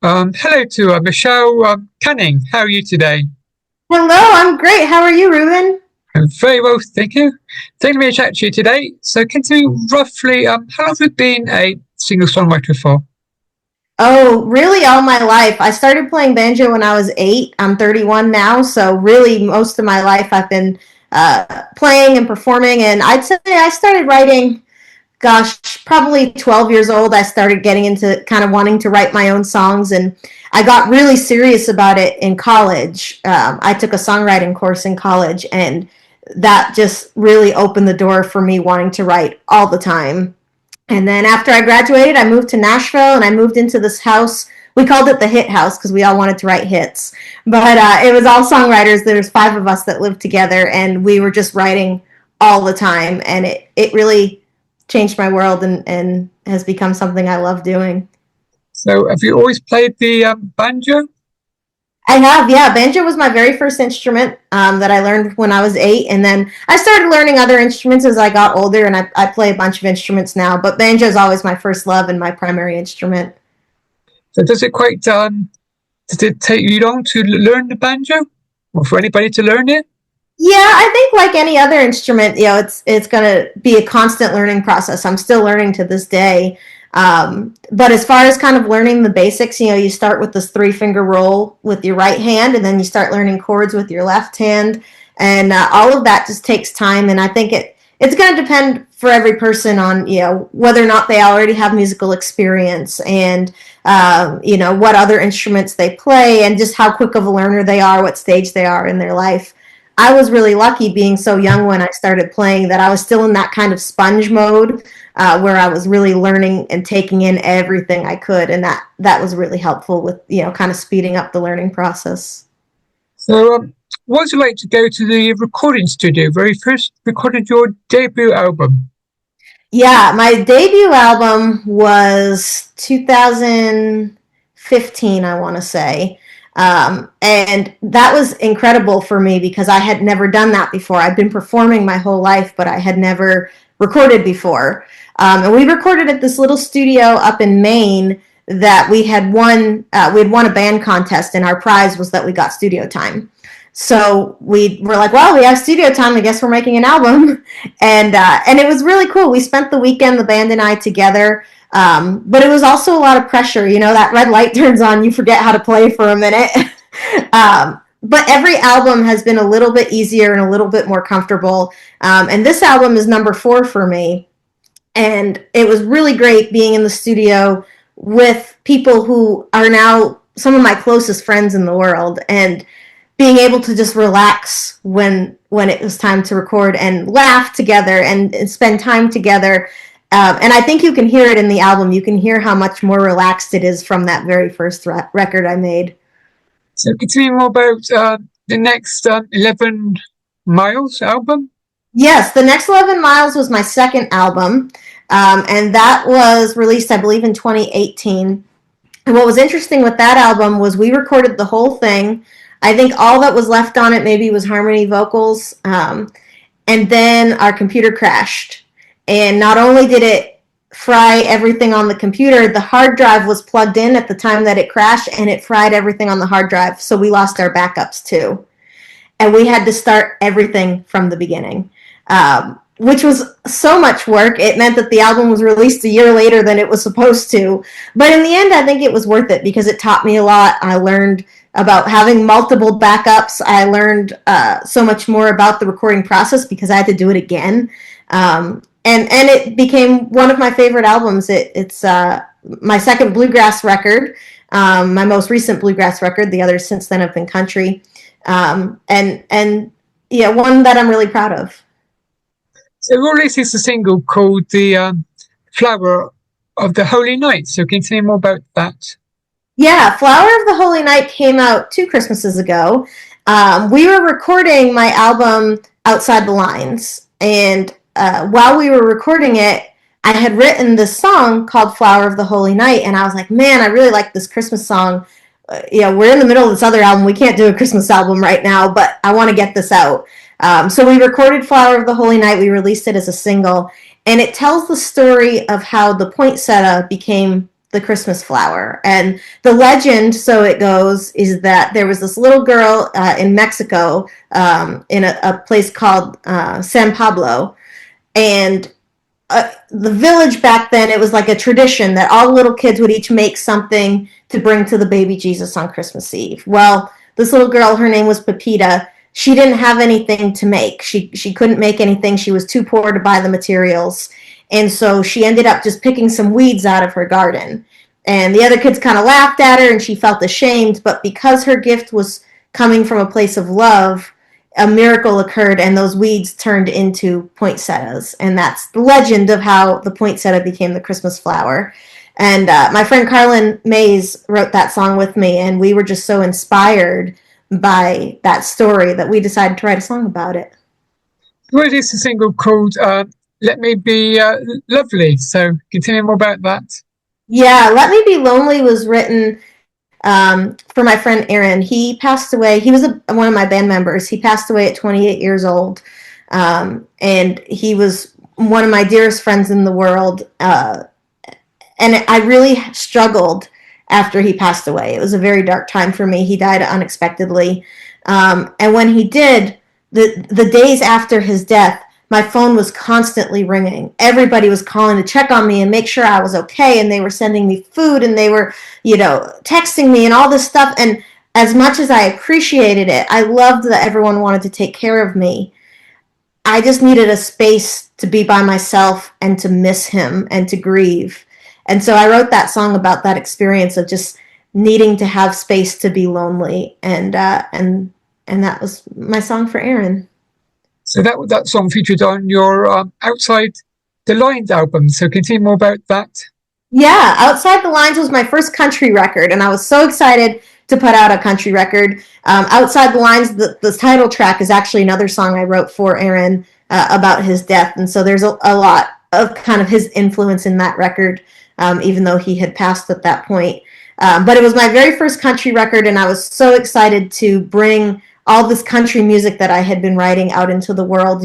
Hello to Michelle Canning. How are you today? Hello, I'm great. How are you, Ruben? I'm very well, thank you. Taking me to chat to you today. So, can you roughly, how long have you been a single songwriter for? Oh, really all my life. I started playing banjo when I was 8. I'm 31 now, so really most of my life I've been playing and performing. And I'd say I started writing, gosh, probably 12 years old. I started getting into kind of wanting to write my own songs, and I got really serious about it in college. I took a songwriting course in college, and that just really opened the door for me wanting to write all the time. And then after I graduated, I moved to Nashville and I moved into this house. We called it the Hit House because we all wanted to write hits. But it was all songwriters. There was 5 of us that lived together, and we were just writing all the time. And it really changed my world and has become something I love doing. So, have you always played the banjo? I have, yeah. Banjo was my very first instrument that I learned when I was 8. And then I started learning other instruments as I got older, and I play a bunch of instruments now. But banjo is always my first love and my primary instrument. So, does it take you long to learn the banjo? Or for anybody to learn it? Yeah, I think like any other instrument, it's going to be a constant learning process. I'm still learning to this day. But as far as kind of learning the basics, you start with this 3 finger roll with your right hand, and then you start learning chords with your left hand, and all of that just takes time. And I think it's going to depend for every person on whether or not they already have musical experience, and what other instruments they play, and just how quick of a learner they are, what stage they are in their life. I was really lucky being so young when I started playing that I was still in that kind of sponge mode where I was really learning and taking in everything I could, and that was really helpful with kind of speeding up the learning process. So, what was it like to go to the recording studio where you first recorded your debut album? Yeah, my debut album was 2015, I want to say. And that was incredible for me because I had never done that before. I'd been performing my whole life, but I had never recorded before. And we recorded at this little studio up in Maine that we had won. We had won a band contest, and our prize was that we got studio time. So we were like, well, we have studio time. I guess we're making an album, and it was really cool. We spent the weekend, the band and I, together. But it was also a lot of pressure. That red light turns on, you forget how to play for a minute. But every album has been a little bit easier and a little bit more comfortable. And this album is number 4 for me. And it was really great being in the studio with people who are now some of my closest friends in the world, and being able to just relax when it was time to record and laugh together and spend time together. And I think you can hear it in the album. You can hear how much more relaxed it is from that very first record I made. So, can you tell me more about the next 11 Miles album? Yes, The Next 11 Miles was my second album, and that was released, I believe, in 2018. And what was interesting with that album was we recorded the whole thing. I think all that was left on it maybe was harmony vocals, and then our computer crashed. And not only did it fry everything on the computer, the hard drive was plugged in at the time that it crashed, and it fried everything on the hard drive. So we lost our backups too. And we had to start everything from the beginning, which was so much work. It meant that the album was released a year later than it was supposed to. But in the end, I think it was worth it because it taught me a lot. I learned about having multiple backups. I learned so much more about the recording process because I had to do it again. And it became one of my favorite albums. It's my second bluegrass record, my most recent bluegrass record. The others since then have been country, and yeah, one that I'm really proud of. So, you released a single called The Flower of the Holy Night. So, can you tell me more about that? Yeah, Flower of the Holy Night came out 2 Christmases ago. We were recording my album Outside the Lines, and while we were recording it, I had written this song called Flower of the Holy Night, and I was like, man, I really like this Christmas song. We're in the middle of this other album. We can't do a Christmas album right now, but I want to get this out. So we recorded Flower of the Holy Night. We released it as a single, and it tells the story of how the poinsettia became the Christmas flower. And the legend, so it goes, is that there was this little girl in Mexico, in a place called San Pablo, and the village back then, it was like a tradition that all the little kids would each make something to bring to the baby Jesus on Christmas Eve. Well, this little girl, her name was Pepita. She didn't have anything to make. She couldn't make anything. She was too poor to buy the materials. And so she ended up just picking some weeds out of her garden. And the other kids kind of laughed at her and she felt ashamed. But because her gift was coming from a place of love, a miracle occurred and those weeds turned into poinsettias. And that's the legend of how the poinsettia became the Christmas flower. And my friend Carlin Mays wrote that song with me, and we were just so inspired by that story that we decided to write a song about it. Well, it is a single called Let Me Be Lovely. So can you tell me more about that? Yeah, Let Me Be Lonely was written for my friend Aaron. He passed away. He was one of my band members. He passed away at 28 years old. And he was one of my dearest friends in the world. And I really struggled after he passed away. It was a very dark time for me. He died unexpectedly. And when he did, the days after his death, my phone was constantly ringing. Everybody was calling to check on me and make sure I was okay. And they were sending me food and they were, texting me and all this stuff. And as much as I appreciated it, I loved that everyone wanted to take care of me. I just needed a space to be by myself and to miss him and to grieve. And so I wrote that song about that experience of just needing to have space to be lonely. And that was my song for Aaron. So that song featured on your Outside the Lines album. So can you tell me more about that? Yeah, Outside the Lines was my first country record, and I was so excited to put out a country record. Outside the Lines, the title track is actually another song I wrote for Aaron about his death, and so there's a lot of kind of his influence in that record, even though he had passed at that point. But it was my very first country record, and I was so excited to bring all this country music that I had been writing out into the world.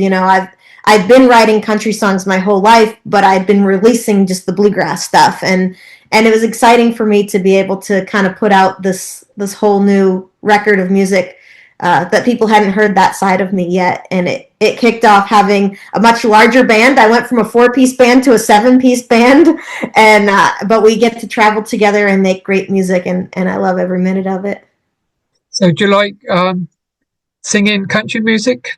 I've been writing country songs my whole life, but I'd been releasing just the bluegrass stuff, and it was exciting for me to be able to kind of put out this whole new record of music that people hadn't heard that side of me yet. And it kicked off having a much larger band. I went from a 4-piece band to a 7-piece band, but we get to travel together and make great music, and I love every minute of it. So do you like singing country music?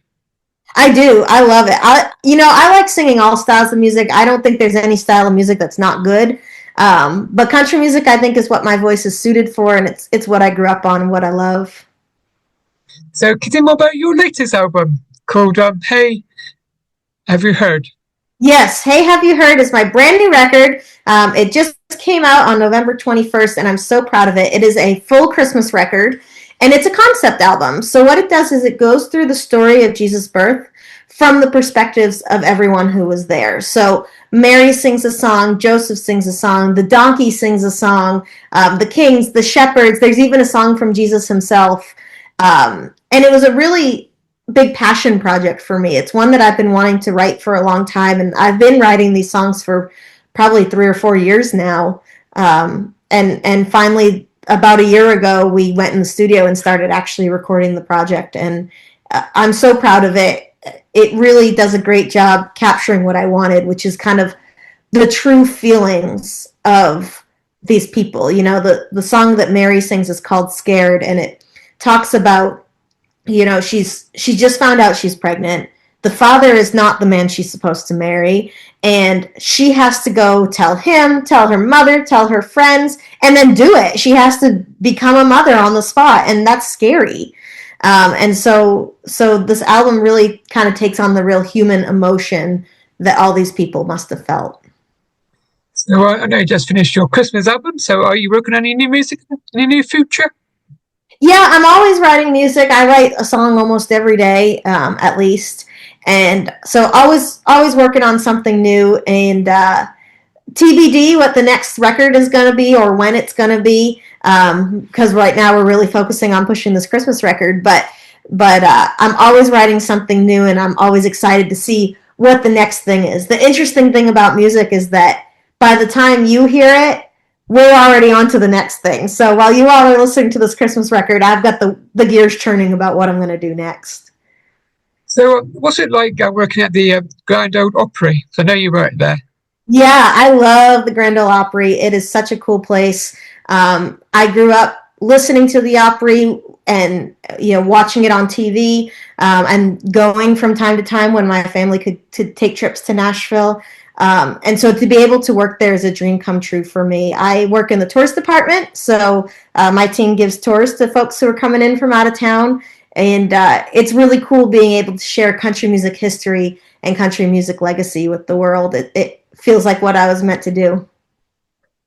I do. I love it. I like singing all styles of music. I don't think there's any style of music that's not good. But country music, I think, is what my voice is suited for, and it's what I grew up on and what I love. So can you tell me more about your latest album called Hey, Have You Heard? Yes, Hey, Have You Heard is my brand new record. It just came out on November 21st, and I'm so proud of it. It is a full Christmas record. And it's a concept album. So what it does is it goes through the story of Jesus' birth from the perspectives of everyone who was there. So Mary sings a song, Joseph sings a song, the donkey sings a song, the kings, the shepherds. There's even a song from Jesus himself. And it was a really big passion project for me. It's one that I've been wanting to write for a long time. And I've been writing these songs for probably 3 or 4 years now. And finally, about a year ago, we went in the studio and started actually recording the project, and I'm so proud of it. It really does a great job capturing what I wanted, which is kind of the true feelings of these people. The song that Mary sings is called Scared, and it talks about, she just found out she's pregnant. The father is not the man she's supposed to marry, and she has to go tell him, tell her mother, tell her friends, and then do it. She has to become a mother on the spot, and that's scary. And so this album really kind of takes on the real human emotion that all these people must have felt. So I know you just finished your Christmas album, so are you working on any new music, any new future? Yeah, I'm always writing music. I write a song almost every day, at least. And so always working on something new, and TBD what the next record is going to be or when it's going to be, because right now we're really focusing on pushing this Christmas record, but I'm always writing something new, and I'm always excited to see what the next thing is. The interesting thing about music is that by the time you hear it, we're already on to the next thing. So while you all are listening to this Christmas record, I've got the gears turning about what I'm going to do next. So, what's it like working at the Grand Ole Opry? So I know you worked there. Yeah, I love the Grand Ole Opry. It is such a cool place. I grew up listening to the Opry and watching it on TV, and going from time to time when my family could to take trips to Nashville. And so to be able to work there is a dream come true for me. I work in the tourist department, so my team gives tours to folks who are coming in from out of town, and it's really cool being able to share country music history and country music legacy with the world. It feels like what I was meant to do.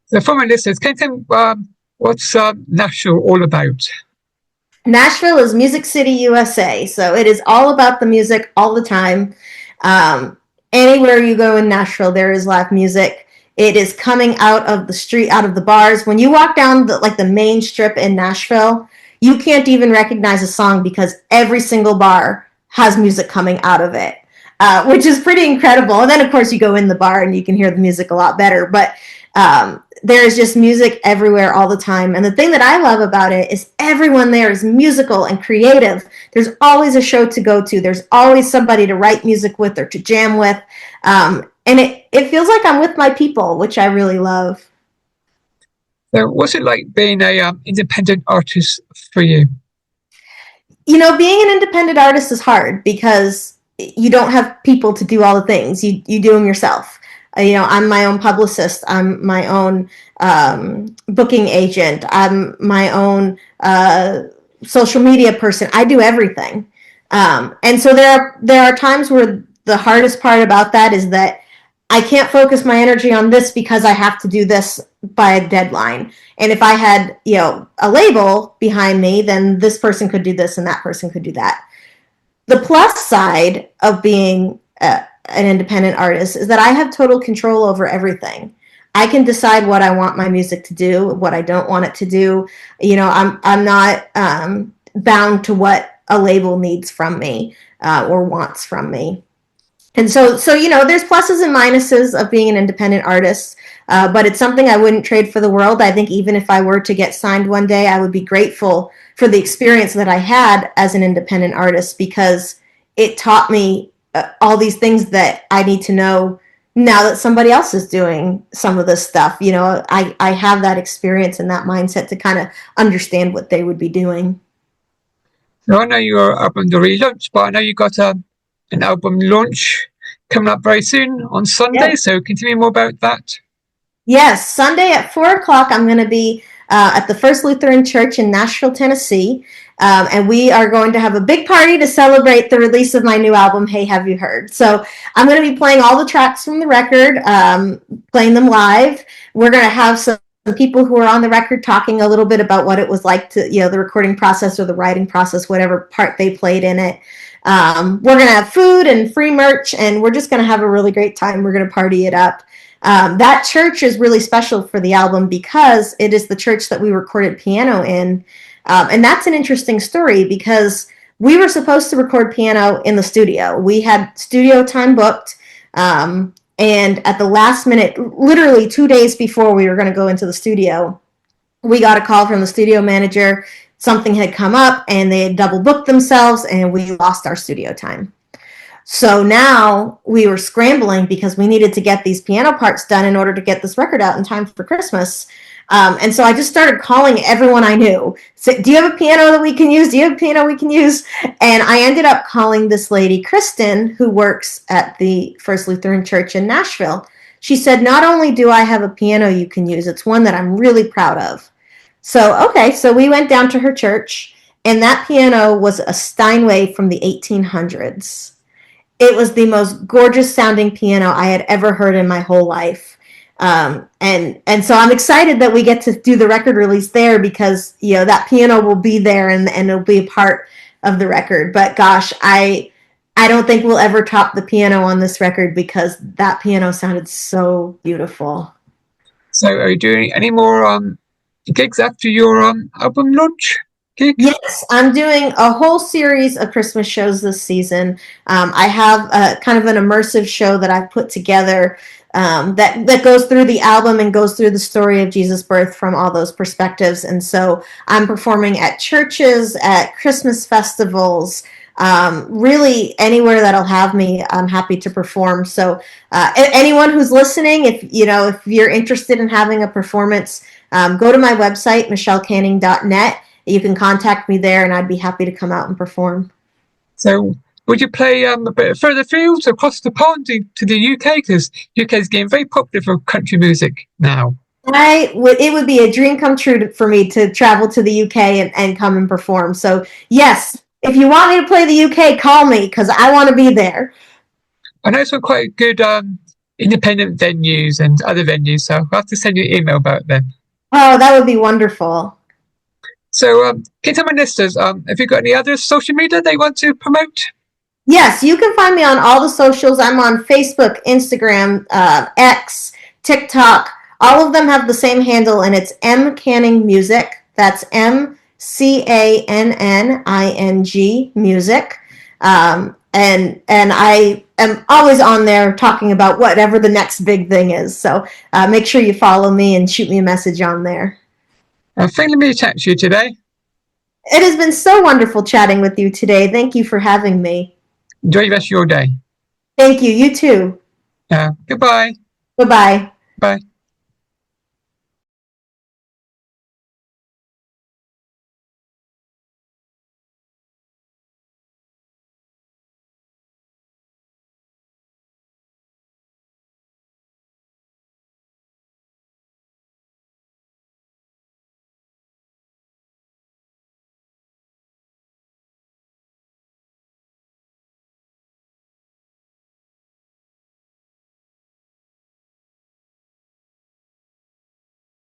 So, for my listeners, can you tell me what's Nashville all about? Nashville is Music City, USA. So it is all about the music all the time. Anywhere you go in Nashville, there is live music. It is coming out of the street, out of the bars. When you walk down the main strip in Nashville, you can't even recognize a song because every single bar has music coming out of it, which is pretty incredible. And then, of course, you go in the bar and you can hear the music a lot better. But there is just music everywhere all the time. And the thing that I love about it is everyone there is musical and creative. There's always a show to go to. There's always somebody to write music with or to jam with. And it feels like I'm with my people, which I really love. So, what's it like being a independent artist for you? Being an independent artist is hard because you don't have people to do all the things. You do them yourself. I'm my own publicist. I'm my own booking agent. I'm my own social media person. I do everything. And so there are times where the hardest part about that is that I can't focus my energy on this because I have to do this by a deadline. And if I had, a label behind me, then this person could do this and that person could do that. The plus side of being an independent artist is that I have total control over everything. I can decide what I want my music to do, what I don't want it to do. I'm not bound to what a label needs from me or wants from me. And so there's pluses and minuses of being an independent artist, but it's something I wouldn't trade for the world. I think even if I were to get signed one day, I would be grateful for the experience that I had as an independent artist because it taught me all these things that I need to know now that somebody else is doing some of this stuff. I have that experience and that mindset to kind of understand what they would be doing. So, I know you're up on the relaunch, but I know you got an album launch coming up very soon on Sunday. Yes. So, can you tell me more about that? Yes, Sunday at 4:00, I'm going to be at the First Lutheran Church in Nashville, Tennessee. And we are going to have a big party to celebrate the release of my new album, Hey, Have You Heard? So I'm going to be playing all the tracks from the record, playing them live. We're going to have some people who are on the record talking a little bit about what it was like to, the recording process or the writing process, whatever part they played in it. We're going to have food and free merch, and we're just going to have a really great time. We're going to party it up. That church is really special for the album because it is the church that we recorded piano in. And that's an interesting story because we were supposed to record piano in the studio. We had studio time booked. And at the last minute, literally 2 days before we were going to go into the studio, we got a call from the studio manager. Something had come up and they had double booked themselves and we lost our studio time. So now we were scrambling because we needed to get these piano parts done in order to get this record out in time for Christmas. And so I just started calling everyone I knew. So, do you have a piano that we can use? Do you have a piano we can use? And I ended up calling this lady, Kristen, who works at the First Lutheran Church in Nashville. She said, not only do I have a piano you can use, it's one that I'm really proud of. So, okay, so we went down to her church, and that piano was a Steinway from the 1800s. It was the most gorgeous sounding piano I had ever heard in my whole life. And so I'm excited that we get to do the record release there because, that piano will be there and it'll be a part of the record. But gosh, I don't think we'll ever top the piano on this record because that piano sounded so beautiful. So, are you doing any more gigs after your album launch? Yes, I'm doing a whole series of Christmas shows this season. I have kind of an immersive show that I've put together that goes through the album and goes through the story of Jesus' birth from all those perspectives. And so I'm performing at churches, at Christmas festivals, really anywhere that'll have me, I'm happy to perform. So anyone who's listening, if you're interested in having a performance, go to my website, michellecanning.net. You can contact me there, and I'd be happy to come out and perform. So, would you play a bit further fields across the pond to the UK? Because UK is getting very popular for country music now. It would be a dream come true for me to travel to the UK and come and perform. So yes, if you want me to play the UK, call me, because I want to be there. I know some quite good independent venues and other venues, so I'll have to send you an email about them. Oh, that would be wonderful. So, can you tell my listeners, have you got any other social media they want to promote? Yes, you can find me on all the socials. I'm on Facebook, Instagram, X, TikTok. All of them have the same handle, and it's M Canning Music. That's MCANNING Music. And I am always on there talking about whatever the next big thing is. So make sure you follow me and shoot me a message on there. Thank you for chatting to you today. It has been so wonderful chatting with you today. Thank you for having me. Enjoy the rest of your day. Thank you. You too. Goodbye. Bye-bye. Bye.